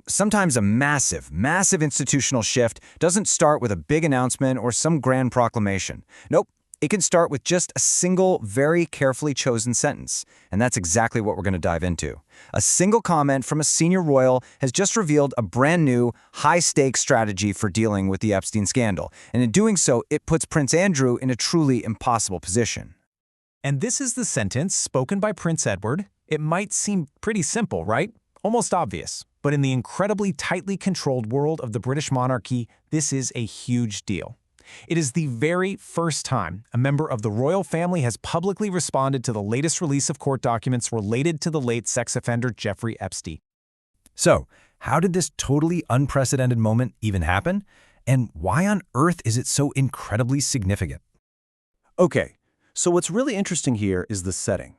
Sometimes a massive institutional shift doesn't start with a big announcement or some grand proclamation. Nope, it can start with just a single, very carefully chosen sentence. And that's exactly what we're going to dive into. A single comment from a senior royal has just revealed a brand new, high-stakes strategy for dealing with the Epstein scandal. And in doing so, it puts Prince Andrew in a truly impossible position. And this is the sentence spoken by Prince Edward. It might seem pretty simple, right? Almost obvious. But in the incredibly tightly controlled world of the British monarchy, this is a huge deal. It is the very first time a member of the royal family has publicly responded to the latest release of court documents related to the late sex offender Jeffrey Epstein. So, how did this totally unprecedented moment even happen? And why on earth is it so incredibly significant? Okay, so what's really interesting here is the setting.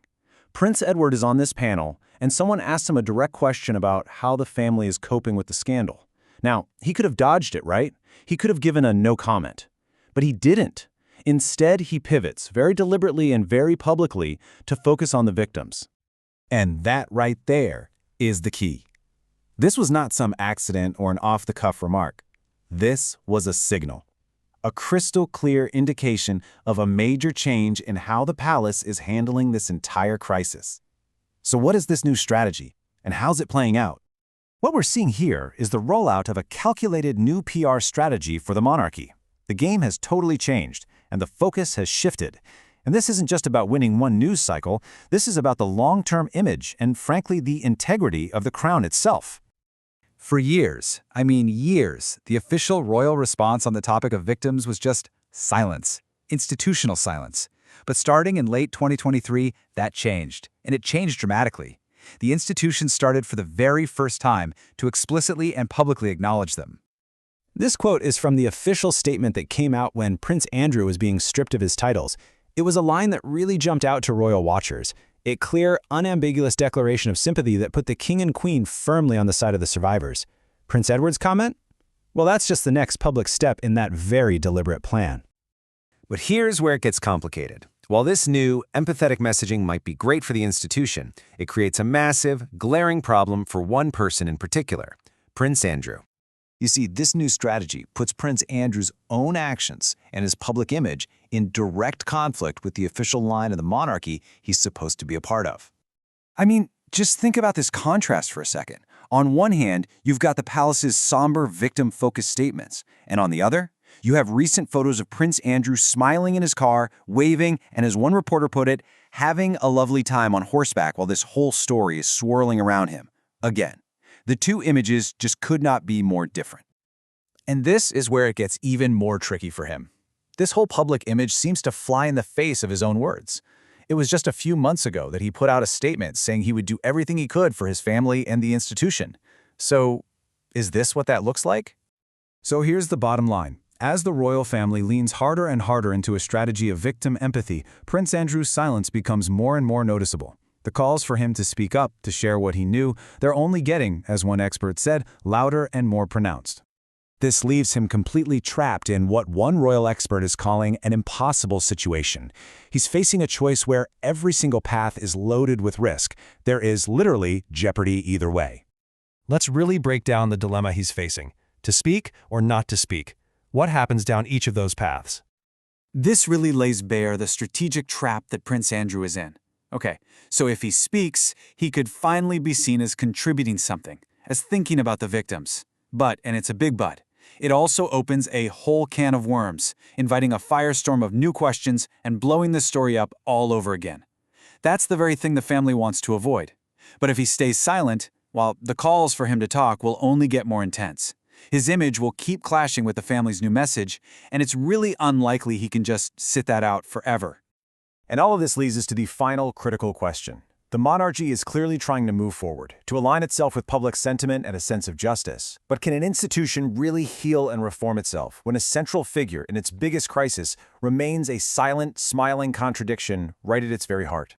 Prince Edward is on this panel, and someone asked him a direct question about how the family is coping with the scandal. Now, he could have dodged it, right? He could have given a no comment. But he didn't. Instead, he pivots, very deliberately and very publicly, to focus on the victims. And that right there is the key. This was not some accident or an off-the-cuff remark. This was a signal. A crystal clear indication of a major change in how the palace is handling this entire crisis. So what is this new strategy, and how's it playing out? What we're seeing here is the rollout of a calculated new PR strategy for the monarchy. The game has totally changed, and the focus has shifted. And this isn't just about winning one news cycle, this is about the long-term image and, frankly, the integrity of the crown itself. For years, the official royal response on the topic of victims was just silence, institutional silence. But starting in late 2023, that changed, and it changed dramatically. The institution started for the very first time to explicitly and publicly acknowledge them. This quote is from the official statement that came out when Prince Andrew was being stripped of his titles. It was a line that really jumped out to royal watchers. A clear, unambiguous declaration of sympathy that put the king and queen firmly on the side of the survivors. Prince Edward's comment? Well, that's just the next public step in that very deliberate plan. But here's where it gets complicated. While this new, empathetic messaging might be great for the institution, it creates a massive, glaring problem for one person in particular, Prince Andrew. You see, this new strategy puts Prince Andrew's own actions and his public image in direct conflict with the official line of the monarchy he's supposed to be a part of. Just think about this contrast for a second. On one hand, you've got the palace's somber, victim-focused statements, and on the other, you have recent photos of Prince Andrew smiling in his car, waving, and as one reporter put it, having a lovely time on horseback while this whole story is swirling around him. Again, the two images just could not be more different. And this is where it gets even more tricky for him. This whole public image seems to fly in the face of his own words. It was just a few months ago that he put out a statement saying he would do everything he could for his family and the institution. So, is this what that looks like? So here's the bottom line. As the royal family leans harder and harder into a strategy of victim empathy, Prince Andrew's silence becomes more and more noticeable. The calls for him to speak up, to share what he knew, they're only getting, as one expert said, louder and more pronounced. This leaves him completely trapped in what one royal expert is calling an impossible situation. He's facing a choice where every single path is loaded with risk. There is literally jeopardy either way. Let's really break down the dilemma he's facing. To speak or not to speak? What happens down each of those paths? This really lays bare the strategic trap that Prince Andrew is in. Okay, so if he speaks, he could finally be seen as contributing something, as thinking about the victims. But, and it's a big but, it also opens a whole can of worms, inviting a firestorm of new questions and blowing the story up all over again. That's the very thing the family wants to avoid. But if he stays silent, well, the calls for him to talk will only get more intense. His image will keep clashing with the family's new message, and it's really unlikely he can just sit that out forever. And all of this leads us to the final critical question. The monarchy is clearly trying to move forward, to align itself with public sentiment and a sense of justice. But can an institution really heal and reform itself when a central figure in its biggest crisis remains a silent, smiling contradiction right at its very heart?